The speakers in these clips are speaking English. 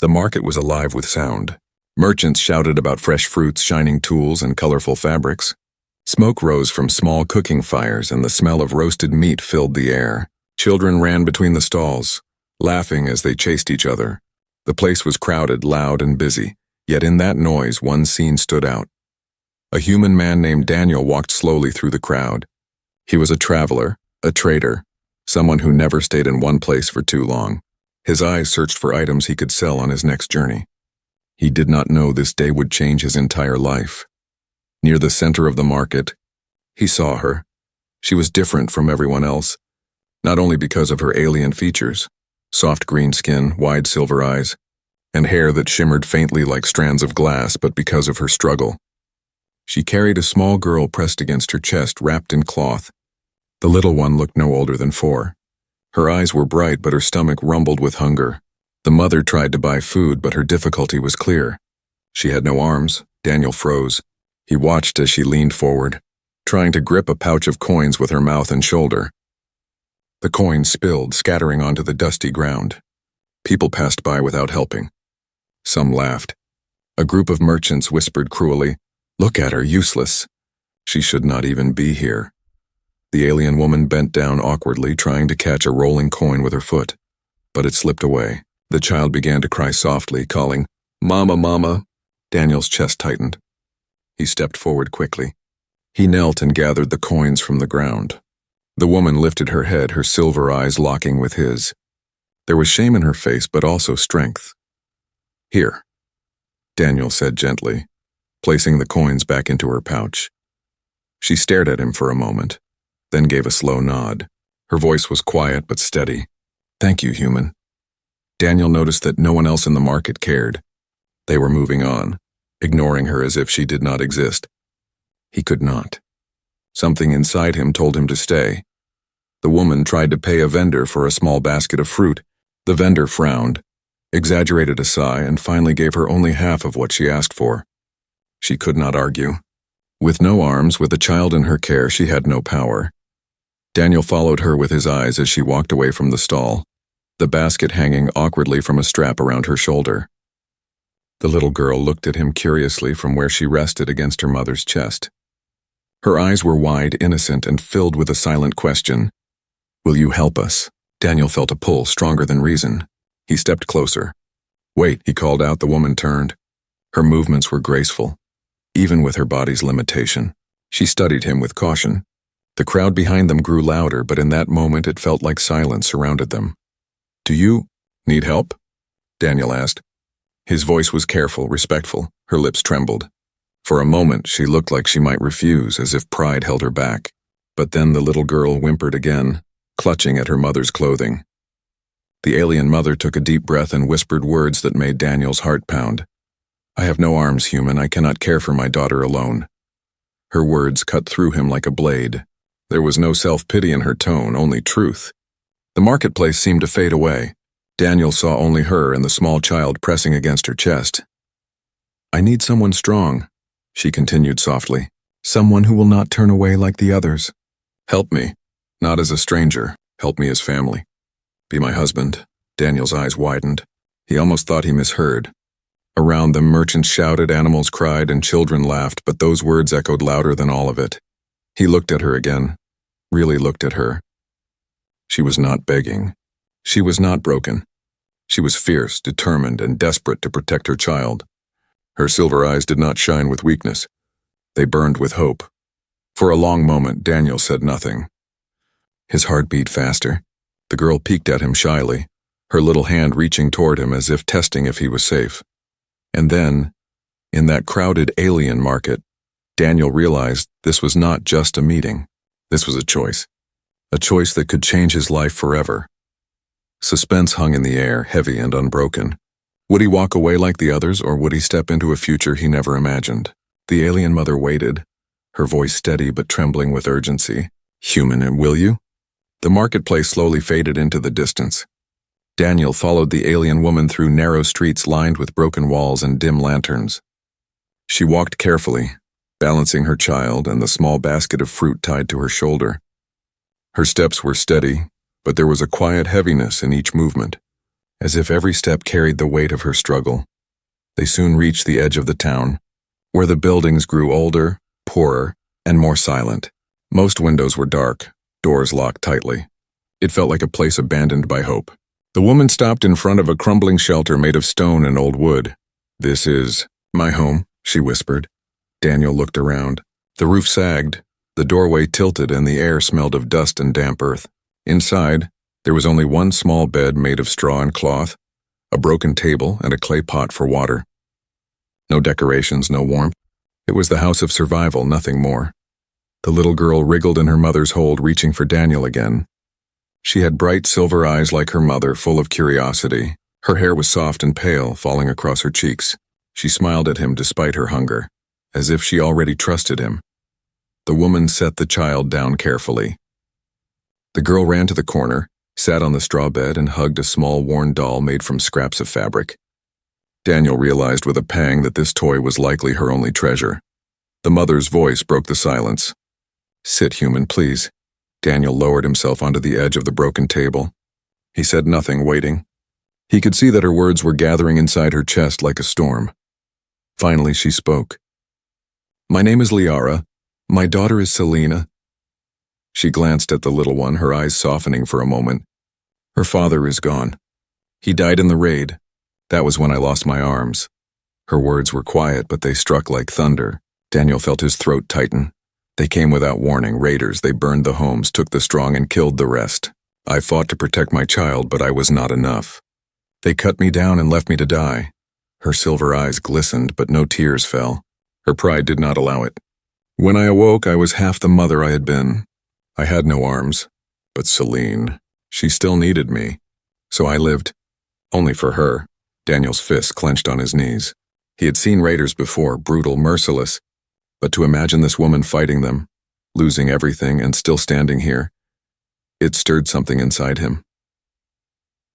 The market was alive with sound. Merchants shouted about fresh fruits, shining tools, and colorful fabrics. Smoke rose from small cooking fires, and the smell of roasted meat filled the air. Children ran between the stalls, laughing as they chased each other. The place was crowded, loud, and busy, yet in that noise one scene stood out. A human man named Daniel walked slowly through the crowd. He was a traveler, a trader, someone who never stayed in one place for too long. His eyes searched for items he could sell on his next journey. He did not know this day would change his entire life. Near the center of the market, he saw her. She was different from everyone else, not only because of her alien features, soft green skin, wide silver eyes, and hair that shimmered faintly like strands of glass, but because of her struggle. She carried a small girl pressed against her chest, wrapped in cloth. The little one looked no older than 4. Her eyes were bright, but her stomach rumbled with hunger. The mother tried to buy food, but her difficulty was clear. She had no arms. Daniel froze. He watched as she leaned forward, trying to grip a pouch of coins with her mouth and shoulder. The coins spilled, scattering onto the dusty ground. People passed by without helping. Some laughed. A group of merchants whispered cruelly, "Look at her, useless. She should not even be here." The alien woman bent down awkwardly, trying to catch a rolling coin with her foot, but it slipped away. The child began to cry softly, calling, "Mama, Mama." Daniel's chest tightened. He stepped forward quickly. He knelt and gathered the coins from the ground. The woman lifted her head, her silver eyes locking with his. There was shame in her face, but also strength. "Here," Daniel said gently, placing the coins back into her pouch. She stared at him for a moment, then gave a slow nod. Her voice was quiet but steady. "Thank you, human." Daniel noticed that no one else in the market cared. They were moving on, ignoring her as if she did not exist. He could not. Something inside him told him to stay. The woman tried to pay a vendor for a small basket of fruit. The vendor frowned, exaggerated a sigh, and finally gave her only half of what she asked for. She could not argue. With no arms, with a child in her care, she had no power. Daniel followed her with his eyes as she walked away from the stall, the basket hanging awkwardly from a strap around her shoulder. The little girl looked at him curiously from where she rested against her mother's chest. Her eyes were wide, innocent, and filled with a silent question. "Will you help us?" Daniel felt a pull stronger than reason. He stepped closer. "Wait," he called out. The woman turned. Her movements were graceful, even with her body's limitation. She studied him with caution. The crowd behind them grew louder, but in that moment it felt like silence surrounded them. "Do you need help?" Daniel asked. His voice was careful, respectful. Her lips trembled. For a moment, she looked like she might refuse, as if pride held her back. But then the little girl whimpered again, clutching at her mother's clothing. The alien mother took a deep breath and whispered words that made Daniel's heart pound. "I have no arms, human. I cannot care for my daughter alone." Her words cut through him like a blade. There was no self-pity in her tone, only truth. The marketplace seemed to fade away. Daniel saw only her and the small child pressing against her chest. "I need someone strong," she continued softly. "Someone who will not turn away like the others. Help me, not as a stranger. Help me as family. Be my husband." Daniel's eyes widened. He almost thought he misheard. Around them, merchants shouted, animals cried, and children laughed, but those words echoed louder than all of it. He looked at her again, really looked at her. She was not begging. She was not broken. She was fierce, determined, and desperate to protect her child. Her silver eyes did not shine with weakness. They burned with hope. For a long moment, Daniel said nothing. His heart beat faster. The girl peeked at him shyly, her little hand reaching toward him as if testing if he was safe. And then, in that crowded alien market, Daniel realized this was not just a meeting. This was a choice that could change his life forever. Suspense hung in the air, heavy and unbroken. Would he walk away like the others, or would he step into a future he never imagined? The alien mother waited, her voice steady but trembling with urgency. "Human, will you?" The marketplace slowly faded into the distance. Daniel followed the alien woman through narrow streets lined with broken walls and dim lanterns. She walked carefully, balancing her child and the small basket of fruit tied to her shoulder. Her steps were steady, but there was a quiet heaviness in each movement. as if every step carried the weight of her struggle. They soon reached the edge of the town, where the buildings grew older, poorer, and more silent. Most windows were dark, doors locked tightly. It felt like a place abandoned by hope. The woman stopped in front of a crumbling shelter made of stone and old wood. "This is my home," she whispered. Daniel looked around. The roof sagged, the doorway tilted, and the air smelled of dust and damp earth. Inside, there was only one small bed made of straw and cloth, a broken table, and a clay pot for water. No decorations, no warmth. It was the house of survival, nothing more. The little girl wriggled in her mother's hold, reaching for Daniel again. She had bright silver eyes like her mother, full of curiosity. Her hair was soft and pale, falling across her cheeks. She smiled at him despite her hunger, as if she already trusted him. The woman set the child down carefully. The girl ran to the corner, sat on the straw bed, and hugged a small worn doll made from scraps of fabric. Daniel realized with a pang that this toy was likely her only treasure. The mother's voice broke the silence. "Sit, human, please." Daniel lowered himself onto the edge of the broken table. He said nothing, waiting. He could see that her words were gathering inside her chest like a storm. Finally, she spoke. "My name is Liara. My daughter is Selena." She glanced at the little one, her eyes softening for a moment. "Her father is gone. He died in the raid. That was when I lost my arms." Her words were quiet, but they struck like thunder. Daniel felt his throat tighten. "They came without warning, raiders. They burned the homes, took the strong, and killed the rest. I fought to protect my child, but I was not enough. They cut me down and left me to die." Her silver eyes glistened, but no tears fell. Her pride did not allow it. "When I awoke, I was half the mother I had been. I had no arms. But Celine, she still needed me. So I lived. Only for her." Daniel's fists clenched on his knees. He had seen raiders before, brutal, merciless. But to imagine this woman fighting them, losing everything and still standing here, it stirred something inside him.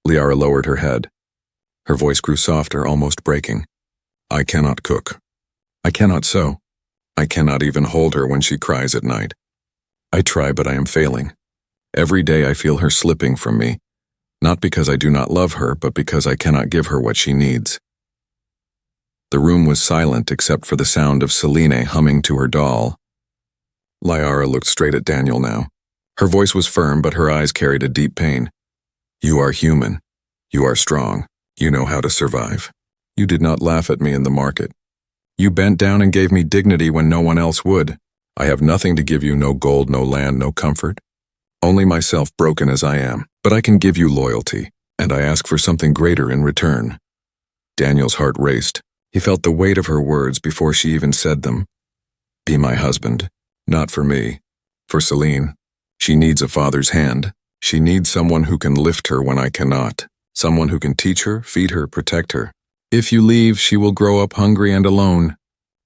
Liara lowered her head. Her voice grew softer, almost breaking. "I cannot cook. I cannot sew. I cannot even hold her when she cries at night. I try, but I am failing. Every day I feel her slipping from me, not because I do not love her, but because I cannot give her what she needs." The room was silent except for the sound of Selene humming to her doll. Liara looked straight at Daniel now. Her voice was firm, but her eyes carried a deep pain. "You are human. You are strong. You know how to survive. You did not laugh at me in the market. You bent down and gave me dignity when no one else would. I have nothing to give you, no gold, no land, no comfort. Only myself, broken as I am. But I can give you loyalty, and I ask for something greater in return." Daniel's heart raced. He felt the weight of her words before she even said them. "Be my husband. Not for me. For Celine. She needs a father's hand. She needs someone who can lift her when I cannot. Someone who can teach her, feed her, protect her. If you leave, she will grow up hungry and alone.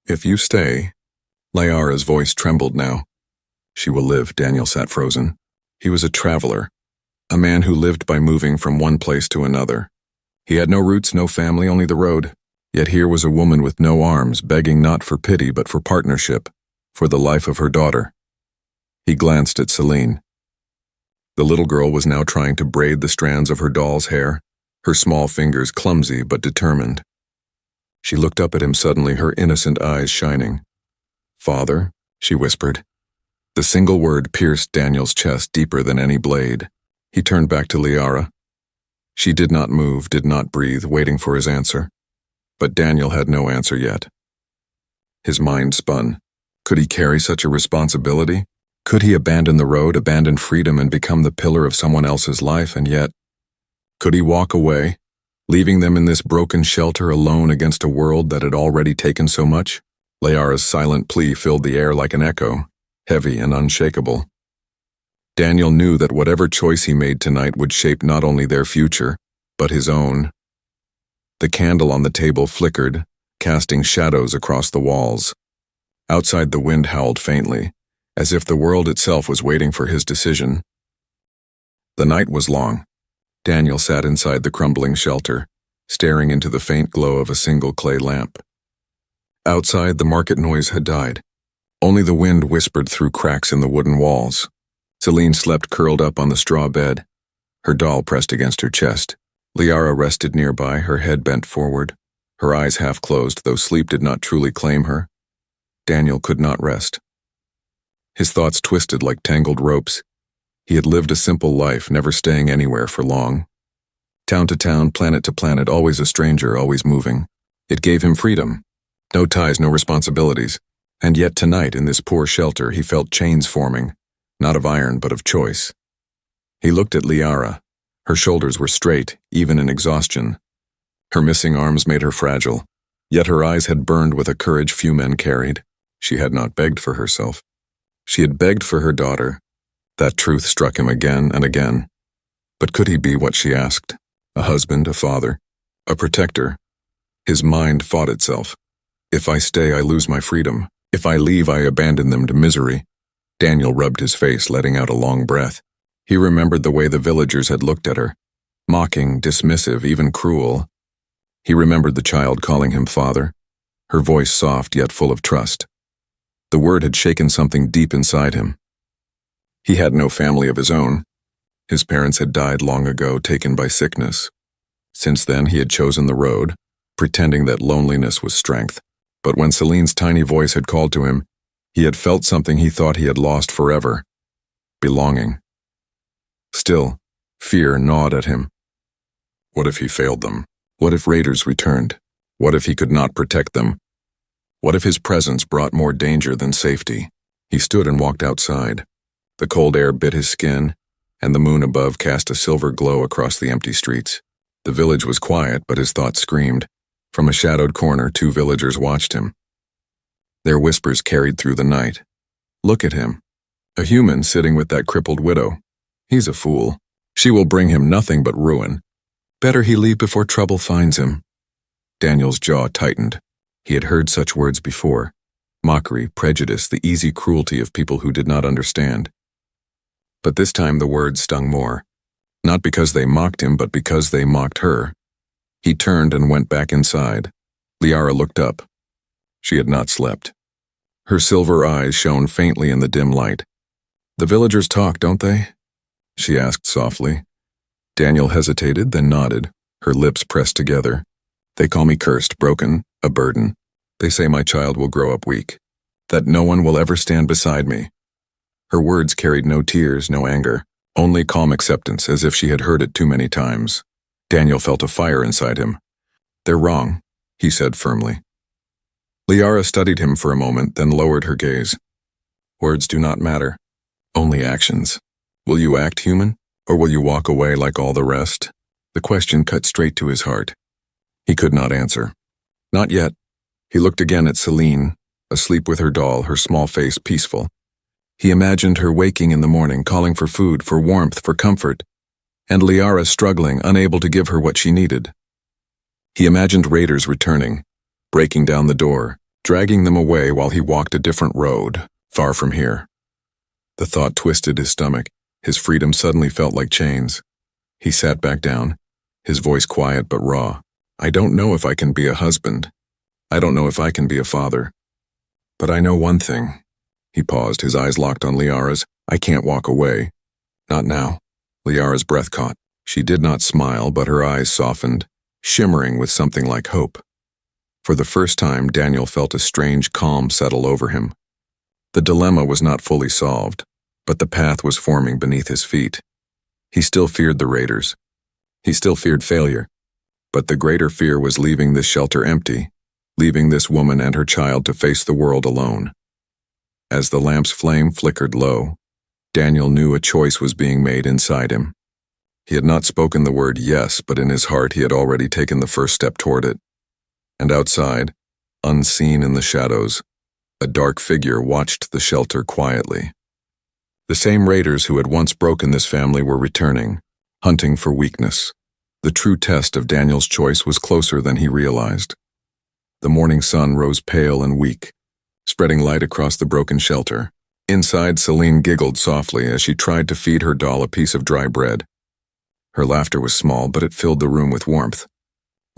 If you stay..." Liara's voice trembled now. "She will live." Daniel sat frozen. He was a traveler, a man who lived by moving from one place to another. He had no roots, no family, only the road. Yet here was a woman with no arms, begging not for pity but for partnership, for the life of her daughter. He glanced at Celine. The little girl was now trying to braid the strands of her doll's hair, her small fingers clumsy but determined. She looked up at him suddenly, her innocent eyes shining. "Father," she whispered. The single word pierced Daniel's chest deeper than any blade. He turned back to Liara. She did not move, did not breathe, waiting for his answer. But Daniel had no answer yet. His mind spun. Could he carry such a responsibility? Could he abandon the road, abandon freedom, and become the pillar of someone else's life? And yet, could he walk away, leaving them in this broken shelter alone against a world that had already taken so much? Liara's silent plea filled the air like an echo, heavy and unshakable. Daniel knew that whatever choice he made tonight would shape not only their future, but his own. The candle on the table flickered, casting shadows across the walls. Outside, the wind howled faintly, as if the world itself was waiting for his decision. The night was long. Daniel sat inside the crumbling shelter, staring into the faint glow of a single clay lamp. Outside, the market noise had died. Only the wind whispered through cracks in the wooden walls. Celine slept curled up on the straw bed, her doll pressed against her chest. Liara rested nearby, her head bent forward, her eyes half closed, though sleep did not truly claim her. Daniel could not rest. His thoughts twisted like tangled ropes. He had lived a simple life, never staying anywhere for long. Town to town, planet to planet, always a stranger, always moving. It gave him freedom. No ties, no responsibilities. And yet tonight, in this poor shelter, he felt chains forming, not of iron, but of choice. He looked at Liara. Her shoulders were straight, even in exhaustion. Her missing arms made her fragile, yet her eyes had burned with a courage few men carried. She had not begged for herself. She had begged for her daughter. That truth struck him again and again. But could he be what she asked? A husband, a father, a protector? His mind fought itself. If I stay, I lose my freedom. If I leave, I abandon them to misery. Daniel rubbed his face, letting out a long breath. He remembered the way the villagers had looked at her, mocking, dismissive, even cruel. He remembered the child calling him father, her voice soft yet full of trust. The word had shaken something deep inside him. He had no family of his own. His parents had died long ago, taken by sickness. Since then, he had chosen the road, pretending that loneliness was strength. But when Celine's tiny voice had called to him, he had felt something he thought he had lost forever: belonging. Still, fear gnawed at him. What if he failed them? What if raiders returned? What if he could not protect them? What if his presence brought more danger than safety? He stood and walked outside. The cold air bit his skin, and the moon above cast a silver glow across the empty streets. The village was quiet, but his thoughts screamed. From a shadowed corner, 2 villagers watched him. Their whispers carried through the night. Look at him. A human sitting with that crippled widow. He's a fool. She will bring him nothing but ruin. Better he leave before trouble finds him. Daniel's jaw tightened. He had heard such words before. Mockery, prejudice, the easy cruelty of people who did not understand. But this time the words stung more. Not because they mocked him, but because they mocked her. He turned and went back inside. Liara looked up. She had not slept. Her silver eyes shone faintly in the dim light. The villagers talk, don't they? She asked softly. Daniel hesitated, then nodded, her lips pressed together. They call me cursed, broken, a burden. They say my child will grow up weak, that no one will ever stand beside me. Her words carried no tears, no anger, only calm acceptance, as if she had heard it too many times. Daniel felt a fire inside him. They're wrong, he said firmly. Liara studied him for a moment, then lowered her gaze. Words do not matter, only actions. Will you act human, or will you walk away like all the rest? The question cut straight to his heart. He could not answer. Not yet. He looked again at Celine, asleep with her doll, her small face peaceful. He imagined her waking in the morning, calling for food, for warmth, for comfort, and Liara struggling, unable to give her what she needed. He imagined raiders returning, breaking down the door, dragging them away while he walked a different road, far from here. The thought twisted his stomach. His freedom suddenly felt like chains. He sat back down, his voice quiet but raw. I don't know if I can be a husband. I don't know if I can be a father. But I know one thing. He paused, his eyes locked on Liara's. I can't walk away. Not now. Liara's breath caught. She did not smile, but her eyes softened, shimmering with something like hope. For the first time, Daniel felt a strange calm settle over him. The dilemma was not fully solved, but the path was forming beneath his feet. He still feared the raiders. He still feared failure. But the greater fear was leaving this shelter empty, leaving this woman and her child to face the world alone. As the lamp's flame flickered low, Daniel knew a choice was being made inside him. He had not spoken the word yes, but in his heart he had already taken the first step toward it. And outside, unseen in the shadows, a dark figure watched the shelter quietly. The same raiders who had once broken this family were returning, hunting for weakness. The true test of Daniel's choice was closer than he realized. The morning sun rose pale and weak, spreading light across the broken shelter. Inside, Celine giggled softly as she tried to feed her doll a piece of dry bread. Her laughter was small, but it filled the room with warmth.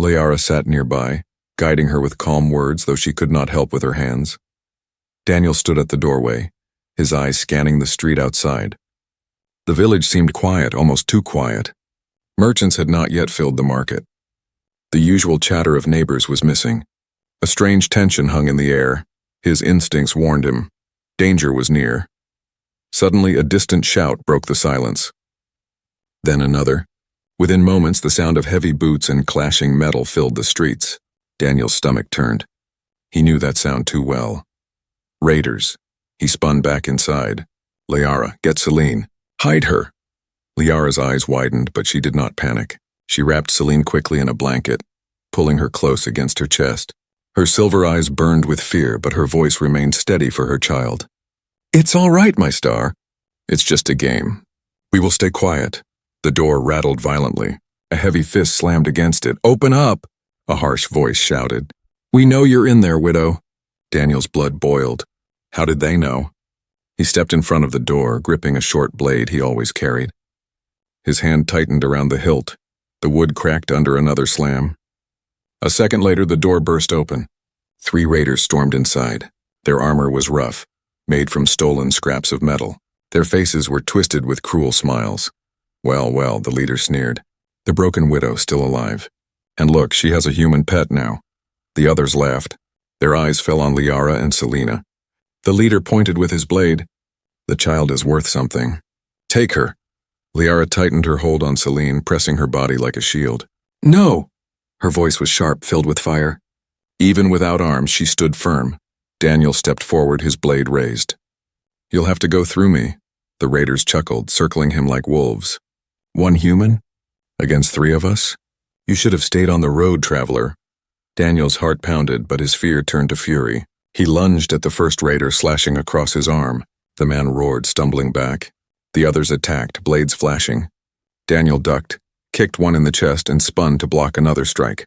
Liara sat nearby, guiding her with calm words, though she could not help with her hands. Daniel stood at the doorway, his eyes scanning the street outside. The village seemed quiet, almost too quiet. Merchants had not yet filled the market. The usual chatter of neighbors was missing. A strange tension hung in the air. His instincts warned him. Danger was near. Suddenly, a distant shout broke the silence. Then another. Within moments, the sound of heavy boots and clashing metal filled the streets. Daniel's stomach turned. He knew that sound too well. Raiders. He spun back inside. Liara, get Celine. Hide her. Liara's eyes widened, but she did not panic. She wrapped Celine quickly in a blanket, pulling her close against her chest. Her silver eyes burned with fear, but her voice remained steady for her child. It's all right, my star. It's just a game. We will stay quiet. The door rattled violently. A heavy fist slammed against it. Open up! A harsh voice shouted. We know you're in there, widow. Daniel's blood boiled. How did they know? He stepped in front of the door, gripping a short blade he always carried. His hand tightened around the hilt. The wood cracked under another slam. A second later, the door burst open. 3 raiders stormed inside. Their armor was rough, made from stolen scraps of metal. Their faces were twisted with cruel smiles. Well, the leader sneered. The broken widow still alive. And look, she has a human pet now. The others laughed. Their eyes fell on Liara and Selena. The leader pointed with his blade. The child is worth something. Take her. Liara tightened her hold on Celine, pressing her body like a shield. No! Her voice was sharp, filled with fire. Even without arms, she stood firm. Daniel stepped forward, his blade raised. You'll have to go through me. The raiders chuckled, circling him like wolves. 1 human? Against 3 of us? You should have stayed on the road, traveler. Daniel's heart pounded, but his fear turned to fury. He lunged at the first raider, slashing across his arm. The man roared, stumbling back. The others attacked, blades flashing. Daniel ducked, kicked one in the chest, and spun to block another strike.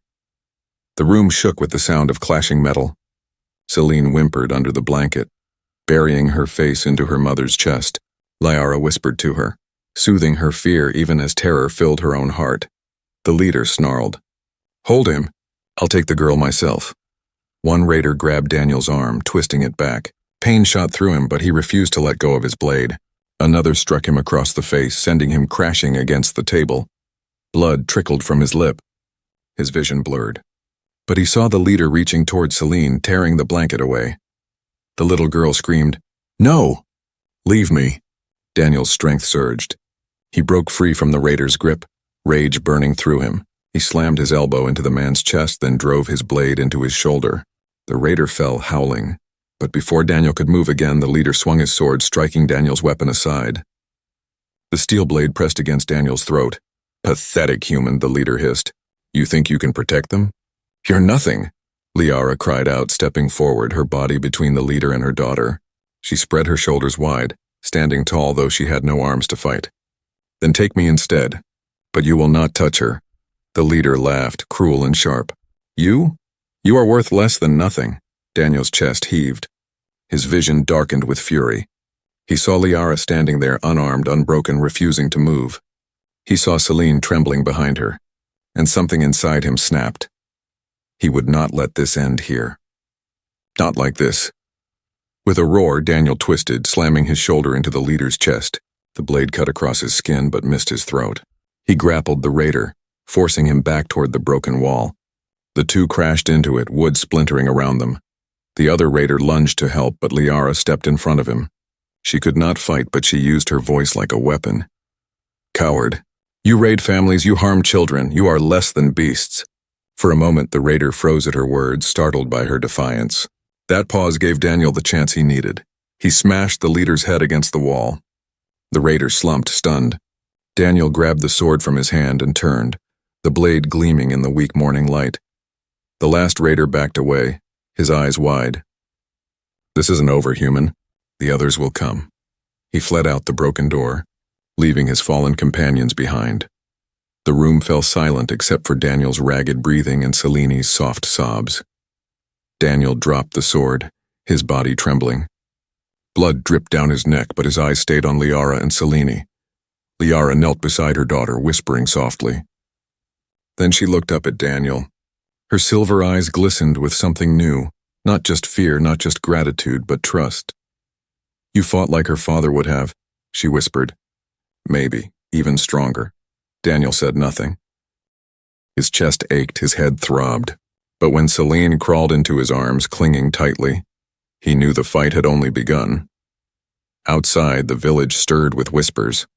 The room shook with the sound of clashing metal. Celine whimpered under the blanket, burying her face into her mother's chest. Liara whispered to her, soothing her fear even as terror filled her own heart. The leader snarled. Hold him. I'll take the girl myself. One raider grabbed Daniel's arm, twisting it back. Pain shot through him, but he refused to let go of his blade. Another struck him across the face, sending him crashing against the table. Blood trickled from his lip. His vision blurred. But he saw the leader reaching toward Celine, tearing the blanket away. The little girl screamed, No! Leave me. Daniel's strength surged. He broke free from the raider's grip, rage burning through him. He slammed his elbow into the man's chest, then drove his blade into his shoulder. The raider fell, howling. But before Daniel could move again, the leader swung his sword, striking Daniel's weapon aside. The steel blade pressed against Daniel's throat. Pathetic human, the leader hissed. You think you can protect them? You're nothing, Liara cried out, stepping forward, her body between the leader and her daughter. She spread her shoulders wide, standing tall though she had no arms to fight. Then take me instead. But you will not touch her. The leader laughed, cruel and sharp. You? You are worth less than nothing. Daniel's chest heaved. His vision darkened with fury. He saw Liara standing there, unarmed, unbroken, refusing to move. He saw Celine trembling behind her, and something inside him snapped. He would not let this end here. Not like this. With a roar, Daniel twisted, slamming his shoulder into the leader's chest. The blade cut across his skin but missed his throat. He grappled the raider, forcing him back toward the broken wall. The 2 crashed into it, wood splintering around them. The other raider lunged to help, but Liara stepped in front of him. She could not fight, but she used her voice like a weapon. Coward. You raid families, you harm children, you are less than beasts. For a moment, the raider froze at her words, startled by her defiance. That pause gave Daniel the chance he needed. He smashed the leader's head against the wall. The raider slumped, stunned. Daniel grabbed the sword from his hand and turned, the blade gleaming in the weak morning light. The last raider backed away, his eyes wide. This isn't over, human. The others will come. He fled out the broken door, leaving his fallen companions behind. The room fell silent except for Daniel's ragged breathing and Celine's soft sobs. Daniel dropped the sword, his body trembling. Blood dripped down his neck, but his eyes stayed on Liara and Celine. Liara knelt beside her daughter, whispering softly. Then she looked up at Daniel. Her silver eyes glistened with something new, not just fear, not just gratitude, but trust. You fought like her father would have, she whispered. Maybe, even stronger. Daniel said nothing. His chest ached, his head throbbed. But when Celine crawled into his arms, clinging tightly, he knew the fight had only begun. Outside, the village stirred with whispers.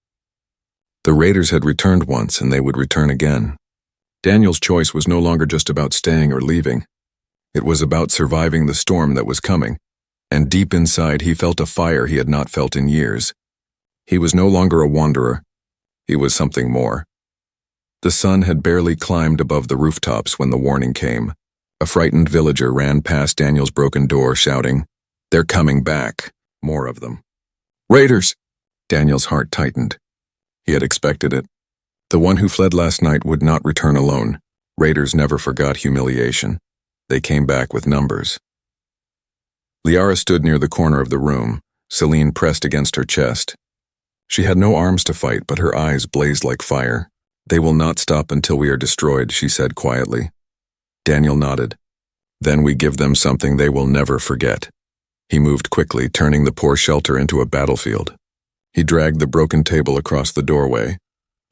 The raiders had returned once, and they would return again. Daniel's choice was no longer just about staying or leaving. It was about surviving the storm that was coming, and deep inside he felt a fire he had not felt in years. He was no longer a wanderer. He was something more. The sun had barely climbed above the rooftops when the warning came. A frightened villager ran past Daniel's broken door, shouting, "They're coming back. More of them." "Raiders!" Daniel's heart tightened. He had expected it. The one who fled last night would not return alone. Raiders never forgot humiliation. They came back with numbers. Liara stood near the corner of the room, Celine pressed against her chest. She had no arms to fight, but her eyes blazed like fire. "They will not stop until we are destroyed," she said quietly. Daniel nodded. "Then we give them something they will never forget." He moved quickly, turning the poor shelter into a battlefield. He dragged the broken table across the doorway,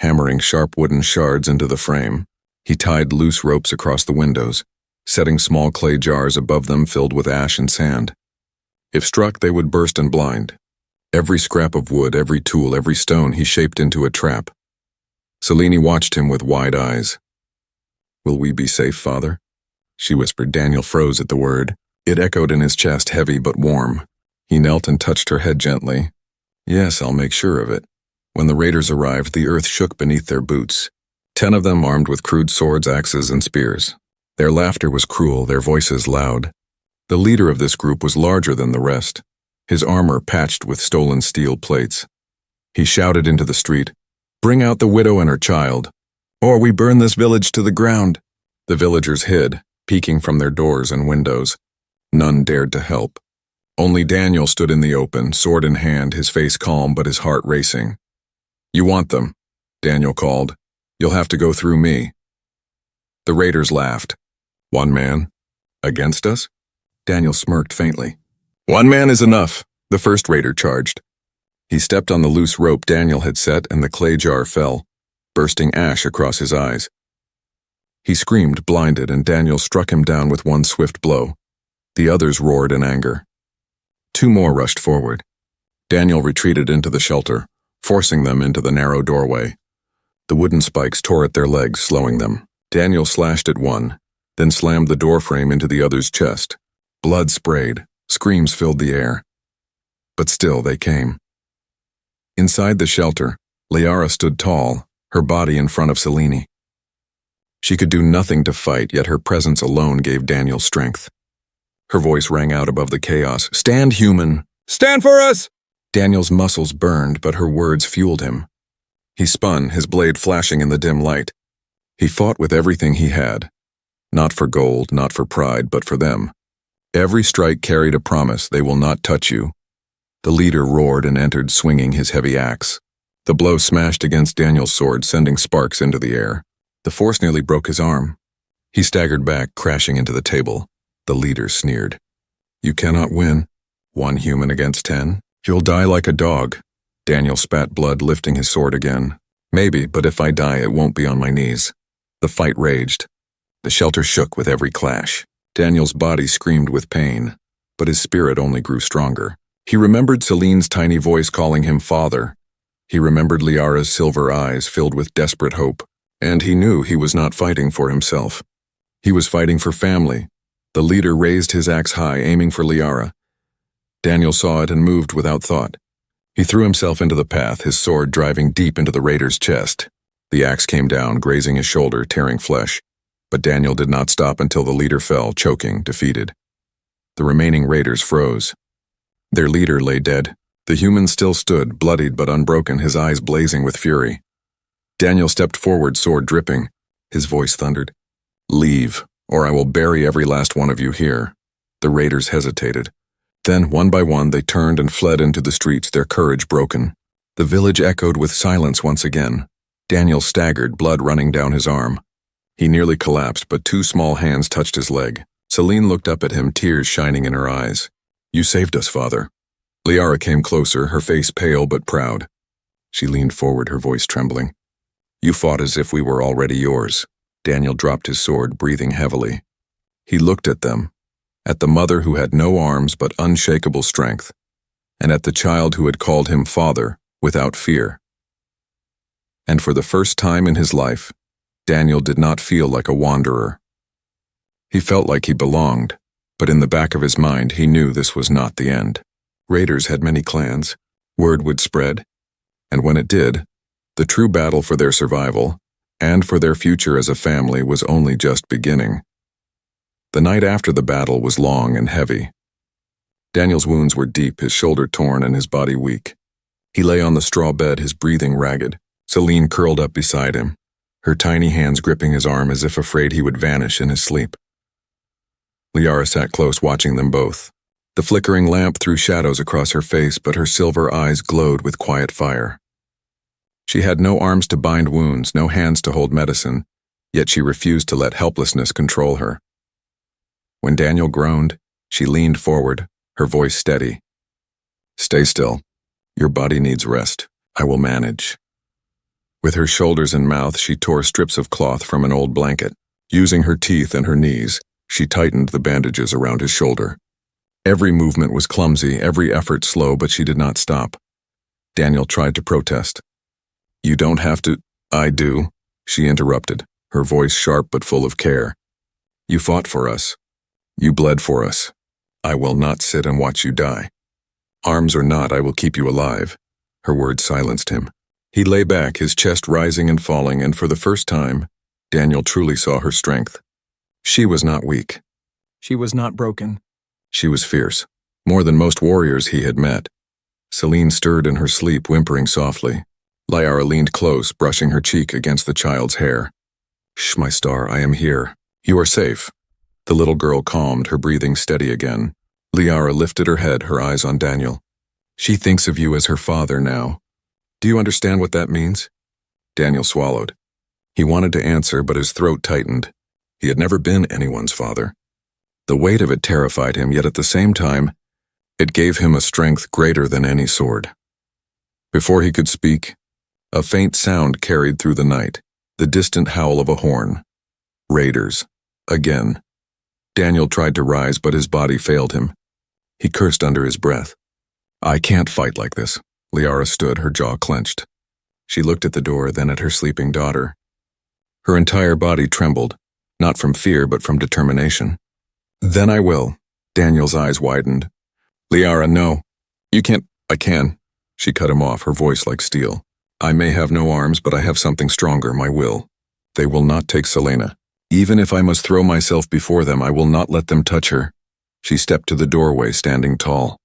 hammering sharp wooden shards into the frame. He tied loose ropes across the windows, setting small clay jars above them filled with ash and sand. If struck, they would burst and blind. Every scrap of wood, every tool, every stone he shaped into a trap. Celine watched him with wide eyes. "Will we be safe, Father?" she whispered. Daniel froze at the word. It echoed in his chest, heavy but warm. He knelt and touched her head gently. "Yes, I'll make sure of it." When the raiders arrived, the earth shook beneath their boots. 10 of them armed with crude swords, axes, and spears. Their laughter was cruel, their voices loud. The leader of this group was larger than the rest, his armor patched with stolen steel plates. He shouted into the street, "Bring out the widow and her child, or we burn this village to the ground." The villagers hid, peeking from their doors and windows. None dared to help. Only Daniel stood in the open, sword in hand, his face calm but his heart racing. "You want them," Daniel called. "You'll have to go through me." The raiders laughed. "One man? Against us?" Daniel smirked faintly. "One man is enough," the first raider charged. He stepped on the loose rope Daniel had set, and the clay jar fell, bursting ash across his eyes. He screamed, blinded, and Daniel struck him down with one swift blow. The others roared in anger. 2 more rushed forward. Daniel retreated into the shelter, forcing them into the narrow doorway. The wooden spikes tore at their legs, slowing them. Daniel slashed at one, then slammed the doorframe into the other's chest. Blood sprayed, screams filled the air. But still they came. Inside the shelter, Liara stood tall, her body in front of Celine. She could do nothing to fight, yet her presence alone gave Daniel strength. Her voice rang out above the chaos. "Stand, human! Stand for us!" Daniel's muscles burned, but her words fueled him. He spun, his blade flashing in the dim light. He fought with everything he had. Not for gold, not for pride, but for them. Every strike carried a promise: they will not touch you. The leader roared and entered, swinging his heavy axe. The blow smashed against Daniel's sword, sending sparks into the air. The force nearly broke his arm. He staggered back, crashing into the table. The leader sneered. "You cannot win. 1 human against 10. You'll die like a dog." Daniel spat blood, lifting his sword again. "Maybe, but if I die, it won't be on my knees." The fight raged. The shelter shook with every clash. Daniel's body screamed with pain, but his spirit only grew stronger. He remembered Celine's tiny voice calling him father. He remembered Liara's silver eyes filled with desperate hope, and he knew he was not fighting for himself. He was fighting for family. The leader raised his axe high, aiming for Liara. Daniel saw it and moved without thought. He threw himself into the path, his sword driving deep into the raider's chest. The axe came down, grazing his shoulder, tearing flesh. But Daniel did not stop until the leader fell, choking, defeated. The remaining raiders froze. Their leader lay dead. The human still stood, bloodied but unbroken, his eyes blazing with fury. Daniel stepped forward, sword dripping. His voice thundered. "Leave, or I will bury every last one of you here." The raiders hesitated. Then, one by one, they turned and fled into the streets, their courage broken. The village echoed with silence once again. Daniel staggered, blood running down his arm. He nearly collapsed, but 2 small hands touched his leg. Celine looked up at him, tears shining in her eyes. "You saved us, Father." Liara came closer, her face pale but proud. She leaned forward, her voice trembling. You fought as if we were already yours." Daniel dropped his sword, breathing heavily. He looked at them, at the mother who had no arms but unshakable strength, and at the child who had called him father without fear. And for the first time in his life, Daniel did not feel like a wanderer. He felt like he belonged, but in the back of his mind he knew this was not the end. Raiders had many clans. Word would spread, and when it did, the true battle for their survival and for their future as a family was only just beginning. The night after the battle was long and heavy. Daniel's wounds were deep, his shoulder torn and his body weak. He lay on the straw bed, his breathing ragged. Celine curled up beside him, her tiny hands gripping his arm as if afraid he would vanish in his sleep. Liara sat close, watching them both. The flickering lamp threw shadows across her face, but her silver eyes glowed with quiet fire. She had no arms to bind wounds, no hands to hold medicine, yet she refused to let helplessness control her. When Daniel groaned, she leaned forward, her voice steady. "Stay still. Your body needs rest. I will manage." With her shoulders and mouth, she tore strips of cloth from an old blanket. Using her teeth and her knees, she tightened the bandages around his shoulder. Every movement was clumsy, every effort slow, but she did not stop. Daniel tried to protest. "You don't have to." "I do," she interrupted, her voice sharp but full of care. "You fought for us. You bled for us. I will not sit and watch you die. Arms or not, I will keep you alive." Her words silenced him. He lay back, his chest rising and falling, and for the first time, Daniel truly saw her strength. She was not weak. She was not broken. She was fierce, more than most warriors he had met. Celine stirred in her sleep, whimpering softly. Liara leaned close, brushing her cheek against the child's hair. "Shh, my star, I am here. You are safe." The little girl calmed, her breathing steady again. Liara lifted her head, her eyes on Daniel. "She thinks of you as her father now. Do you understand what that means?" Daniel swallowed. He wanted to answer, but his throat tightened. He had never been anyone's father. The weight of it terrified him, yet at the same time, it gave him a strength greater than any sword. Before he could speak, a faint sound carried through the night, the distant howl of a horn. Raiders. Again. Daniel tried to rise, but his body failed him. He cursed under his breath. "I can't fight like this." Liara stood, her jaw clenched. She looked at the door, then at her sleeping daughter. Her entire body trembled, not from fear but from determination. "Then I will." Daniel's eyes widened. "Liara, no. You can't." "I can." She cut him off, her voice like steel. "I may have no arms, but I have something stronger, my will. They will not take Selena. Even if I must throw myself before them, I will not let them touch her." She stepped to the doorway, standing tall.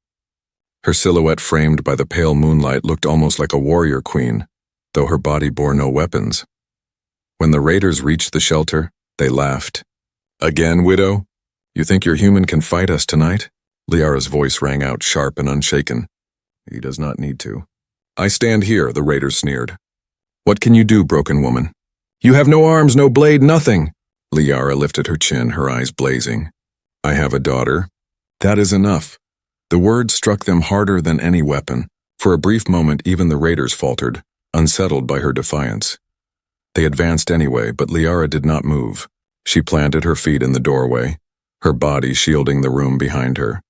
Her silhouette framed by the pale moonlight looked almost like a warrior queen, though her body bore no weapons. When the raiders reached the shelter, they laughed. "Again, widow? You think your human can fight us tonight?" Liara's voice rang out sharp and unshaken. "He does not need to." "I stand here," the raiders sneered. "What can you do, broken woman?" "You have no arms, no blade, nothing." Liara lifted her chin, her eyes blazing. "I have a daughter. That is enough." The words struck them harder than any weapon. For a brief moment, even the raiders faltered, unsettled by her defiance. They advanced anyway, but Liara did not move. She planted her feet in the doorway, her body shielding the room behind her.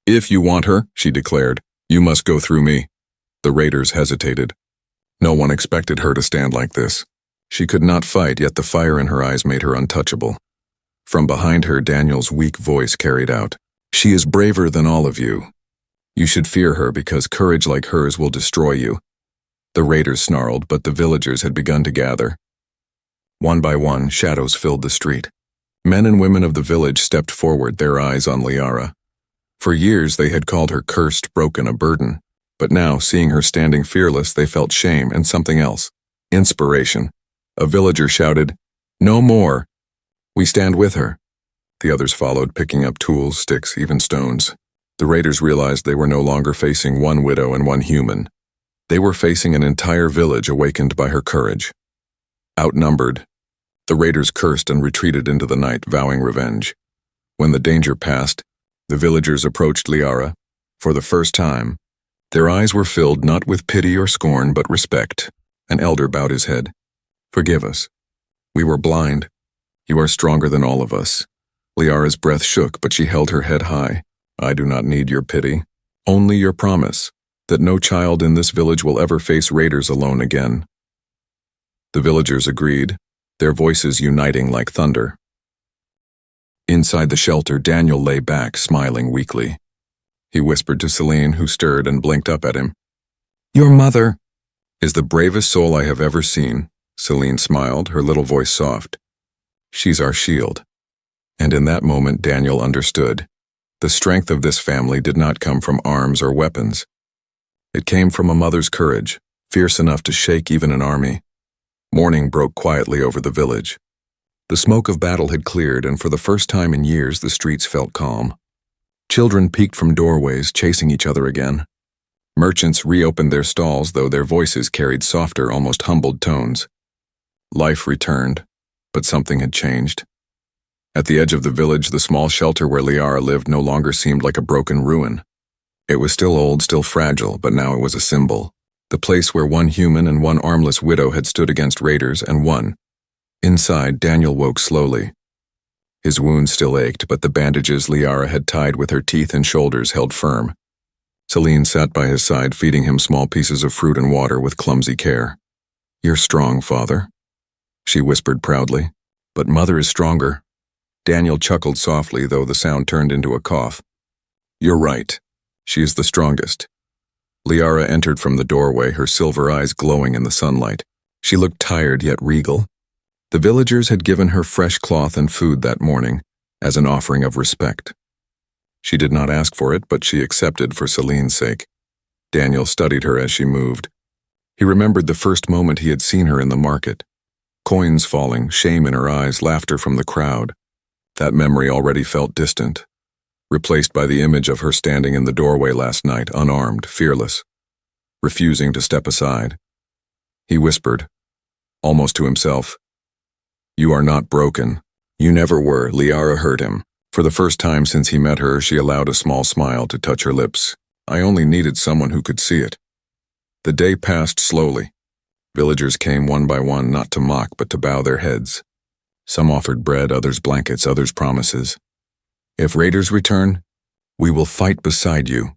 "If you want her," she declared, "you must go through me." The raiders hesitated. No one expected her to stand like this. She could not fight, yet the fire in her eyes made her untouchable. From behind her, Daniel's weak voice carried out, "She is braver than all of you. You should fear her because courage like hers will destroy you." The raiders snarled, but the villagers had begun to gather. One by one, shadows filled the street. Men and women of the village stepped forward, their eyes on Liara. For years they had called her cursed, broken, a burden. But now, seeing her standing fearless, they felt shame and something else. Inspiration. A villager shouted, "No more! We stand with her." The others followed, picking up tools, sticks, even stones. The raiders realized they were no longer facing one widow and one human. They were facing an entire village awakened by her courage. Outnumbered, the raiders cursed and retreated into the night, vowing revenge. When the danger passed, the villagers approached Liara. For the first time, their eyes were filled not with pity or scorn, but respect. An elder bowed his head. Forgive us. We were blind. You are stronger than all of us." Liara's breath shook, but she held her head high. "I do not need your pity. Only your promise that no child in this village will ever face raiders alone again." The villagers agreed, their voices uniting like thunder. Inside the shelter, Daniel lay back, smiling weakly. He whispered to Celine, who stirred and blinked up at him. "Your mother is the bravest soul I have ever seen." Celine smiled, her little voice soft. "She's our shield." And in that moment, Daniel understood. The strength of this family did not come from arms or weapons. It came from a mother's courage, fierce enough to shake even an army. Morning broke quietly over the village. The smoke of battle had cleared, and for the first time in years, the streets felt calm. Children peeked from doorways, chasing each other again. Merchants reopened their stalls, though their voices carried softer, almost humbled tones. Life returned, but something had changed. At the edge of the village, the small shelter where Liara lived no longer seemed like a broken ruin. It was still old, still fragile, but now it was a symbol. The place where one human and one armless widow had stood against raiders and won. Inside, Daniel woke slowly. His wounds still ached, but the bandages Liara had tied with her teeth and shoulders held firm. Celine sat by his side, feeding him small pieces of fruit and water with clumsy care. "You're strong, father," she whispered proudly. "But mother is stronger." Daniel chuckled softly, though the sound turned into a cough. "You're right. She is the strongest." Liara entered from the doorway, her silver eyes glowing in the sunlight. She looked tired yet regal. The villagers had given her fresh cloth and food that morning, as an offering of respect. She did not ask for it, but she accepted for Celine's sake. Daniel studied her as she moved. He remembered the first moment he had seen her in the market. Coins falling, shame in her eyes, laughter from the crowd. That memory already felt distant, replaced by the image of her standing in the doorway last night, unarmed, fearless, refusing to step aside. He whispered, almost to himself, "You are not broken. You never were." Liara heard him. For the first time since he met her, she allowed a small smile to touch her lips. "I only needed someone who could see it." The day passed slowly. Villagers came one by one, not to mock, but to bow their heads. Some offered bread, others blankets, others promises. "If raiders return, we will fight beside you."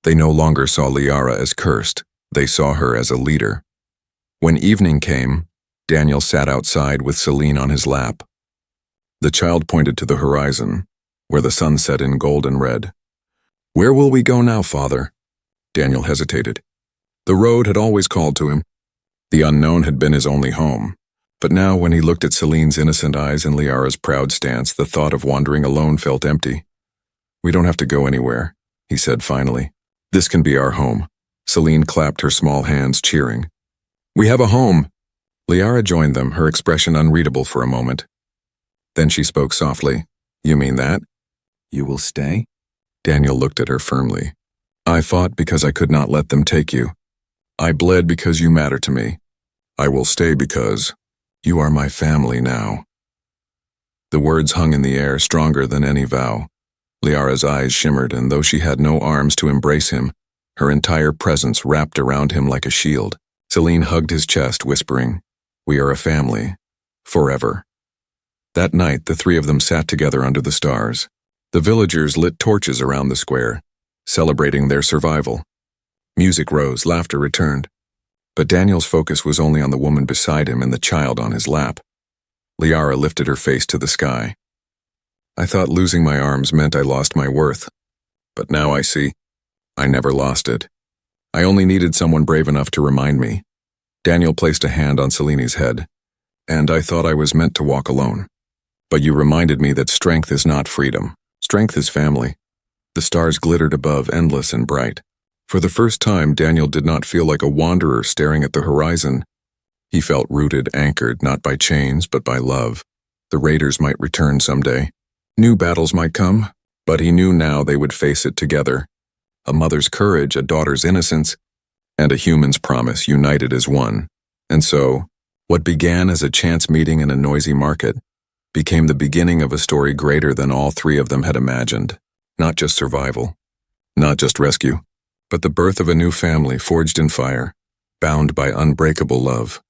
They no longer saw Liara as cursed. They saw her as a leader. When evening came, Daniel sat outside with Celine on his lap. The child pointed to the horizon, where the sun set in gold and red. "Where will we go now, father?" Daniel hesitated. The road had always called to him. The unknown had been his only home. But now, when he looked at Celine's innocent eyes and Liara's proud stance, the thought of wandering alone felt empty. "We don't have to go anywhere," he said finally. "This can be our home." Celine clapped her small hands, cheering. "We have a home!" Liara joined them, her expression unreadable for a moment. Then she spoke softly. "You mean that? You will stay?" Daniel looked at her firmly. "I fought because I could not let them take you. I bled because you matter to me. I will stay because you are my family now." The words hung in the air, stronger than any vow. Liara's eyes shimmered, and though she had no arms to embrace him, her entire presence wrapped around him like a shield. Celine hugged his chest, whispering, "We are a family. Forever." That night, the three of them sat together under the stars. The villagers lit torches around the square, celebrating their survival. Music rose, laughter returned. But Daniel's focus was only on the woman beside him and the child on his lap. Liara lifted her face to the sky. "I thought losing my arms meant I lost my worth. But now I see. I never lost it. I only needed someone brave enough to remind me." Daniel placed a hand on Celine's head. "And I thought I was meant to walk alone. But you reminded me that strength is not freedom. Strength is family." The stars glittered above, endless and bright. For the first time, Daniel did not feel like a wanderer staring at the horizon. He felt rooted, anchored, not by chains, but by love. The raiders might return someday. New battles might come, but he knew now they would face it together. A mother's courage, a daughter's innocence, and a human's promise united as one. And so, what began as a chance meeting in a noisy market became the beginning of a story greater than all three of them had imagined. Not just survival, not just rescue, but the birth of a new family forged in fire, bound by unbreakable love.